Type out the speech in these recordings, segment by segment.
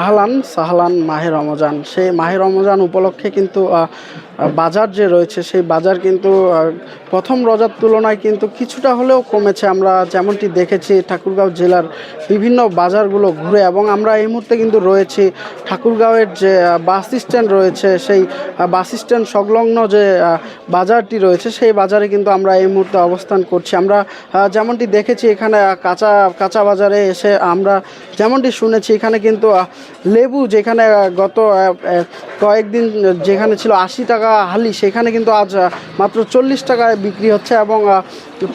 আহলান সাহলান মাহে রমজান। সেই মাহে রমজান উপলক্ষে কিন্তু বাজার যে রয়েছে সেই বাজার কিন্তু প্রথম রোজার তুলনায় কিন্তু কিছুটা হলেও কমেছে। আমরা যেমনটি দেখেছি ঠাকুরগাঁও জেলার বিভিন্ন বাজারগুলো ঘুরে, এবং আমরা এই মুহূর্তে কিন্তু রয়েছি ঠাকুরগাঁওয়ের যে বাস স্ট্যান্ড রয়েছে সেই বাস স্ট্যান্ড সংলগ্ন যে বাজারটি রয়েছে সেই বাজারে কিন্তু আমরা এই মুহূর্তে অবস্থান করছি। আমরা যেমনটি দেখেছি এখানে কাঁচা কাঁচা বাজারে এসে আমরা যেমনটি শুনেছি এখানে কিন্তু লেবু যেখানে গত কয়েকদিন যেখানে ছিল 80 টাকা হালি, সেখানে কিন্তু আজ মাত্র 40 টাকায় বিক্রি হচ্ছে। এবং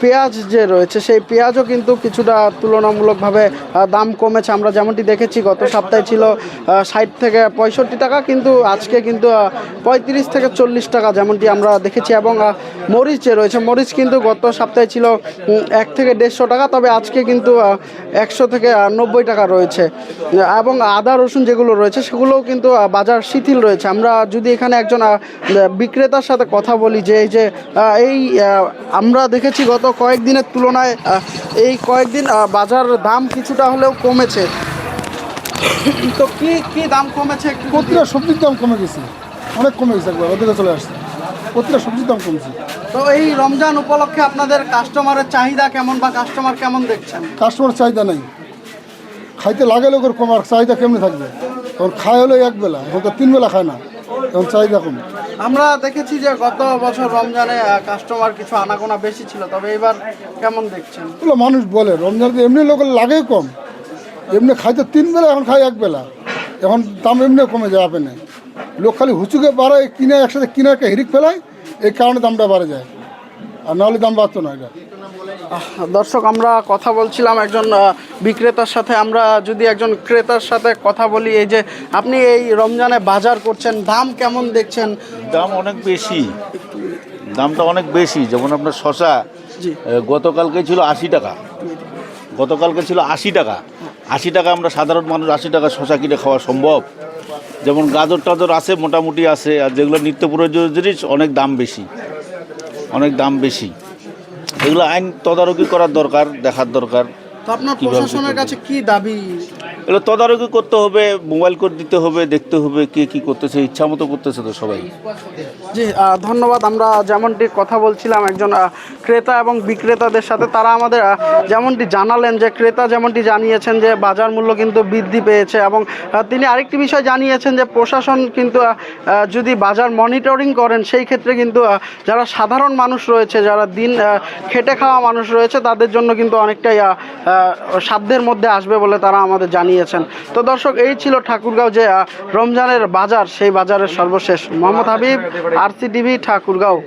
পেঁয়াজ যে রয়েছে সেই পেঁয়াজও কিন্তু কিছুটা তুলনামূলকভাবে দাম কমেছে। আমরা যেমনটি দেখেছি গত সপ্তাহে ছিল 60 থেকে 65 টাকা, কিন্তু আজকে কিন্তু 35 থেকে 40 টাকা যেমনটি আমরা দেখেছি। এবং মরিচ যে রয়েছে মরিচ কিন্তু গত সপ্তাহে ছিল 1 থেকে 150 টাকা, তবে আজকে কিন্তু 100 থেকে 90 টাকা রয়েছে। এবং আদা রসুন যেগুলো রয়েছে সেগুলোও কিন্তু বাজার শিথিল রয়েছে। আমরা যদি এখানে একজন বিক্রেতার সাথে কথা বলি যে এই আমরা দেখেছি গত কয়েকদিনের তুলনায় এই কয়েকদিন বাজার দাম কিছুটা হলেও কমেছে। তো কি কি দাম কমেছে? প্রতিটা সবজির দাম কমে গেছে, অনেক কমে গেছে, একবার ওদিকে চলে আসছে, প্রতিটা সবজির দাম কমছে। তো এই রমজান উপলক্ষে আপনাদের কাস্টমারের চাহিদা কেমন বা কাস্টমার কেমন দেখছেন? কাস্টমার চাহিদা নেই, খাইতে লাগে লোকের কম, আর চাহিদা কেমনি থাকবে? তখন খায় হলো এক বেলা, এখন তো 3 বেলা খায় না, এখন চাহিদা কম। আমরা দেখেছি যে গত বছর রমজানে কাস্টমার কিছু আনাগোনা বেশি ছিল, তবে এবার কেমন দেখছেন? এগুলো মানুষ বলে রমজানে এমনি লোকের লাগেই কম, এমনি খাইতে 3 বেলা, এখন খায় এক বেলা, এখন দাম এমনি কমে যায়। আপেনে লোক খালি হুচুকে বাড়ায়, কিনে একসাথে কিনে একটা হিরিক ফেলায়, এই কারণে দামটা বাড়ে যায়, আর নাহলে দাম বাড়তো না। এটা দর্শক, আমরা কথা বলছিলাম একজন বিক্রেতার সাথে। আমরা যদি একজন ক্রেতার সাথে কথা বলি, এই যে আপনি এই রমজানে বাজার করছেন, দাম কেমন দেখছেন? দাম অনেক বেশি, দামটা অনেক বেশি। যেমন আপনার শশা জি, গতকালকে ছিল 80 টাকা, গতকালকে ছিল 80 টাকা। 80 টাকা আমরা সাধারণ মানুষ 80 টাকা শশা কিনে খাওয়া সম্ভব? যেমন গাজর টাজর আছে, মোটামুটি আছে, আর যেগুলো নিত্য প্রয়োজনীয় জিনিস অনেক দাম বেশি, অনেক দাম বেশি। এগুলো আইন তদারকি করার দরকার, দেখার দরকার। তো আপনার প্রশাসনের কাছে কি দাবি? এগুলো তদারকি করতে হবে, মোবাইল কোড দিতে হবে, দেখতে হবে কে কী করতেছে, ইচ্ছা মতো করতেছে তো সবাই। জি, ধন্যবাদ। আমরা যেমনটি কথা বলছিলাম একজন ক্রেতা এবং বিক্রেতাদের সাথে, তারা আমাদের যেমনটি জানালেন যে ক্রেতা যেমনটি জানিয়েছেন যে বাজার মূল্য কিন্তু বৃদ্ধি পেয়েছে, এবং তিনি আরেকটি বিষয় জানিয়েছেন যে প্রশাসন কিন্তু যদি বাজার মনিটরিং করেন সেই ক্ষেত্রে কিন্তু যারা সাধারণ মানুষ রয়েছে, যারা দিন খেটে খাওয়া মানুষ রয়েছে, তাদের জন্য কিন্তু অনেকটাই সাধ্যের মধ্যে আসবে বলে তারা আমাদের জানিয়েছেন। তো দর্শক, এই ছিল ঠাকুরগাঁও যে রমজানের বাজার, সেই বাজারের সর্বশেষ। মোহাম্মদ হাবিব, RCTV, ঠাকুরগাঁও।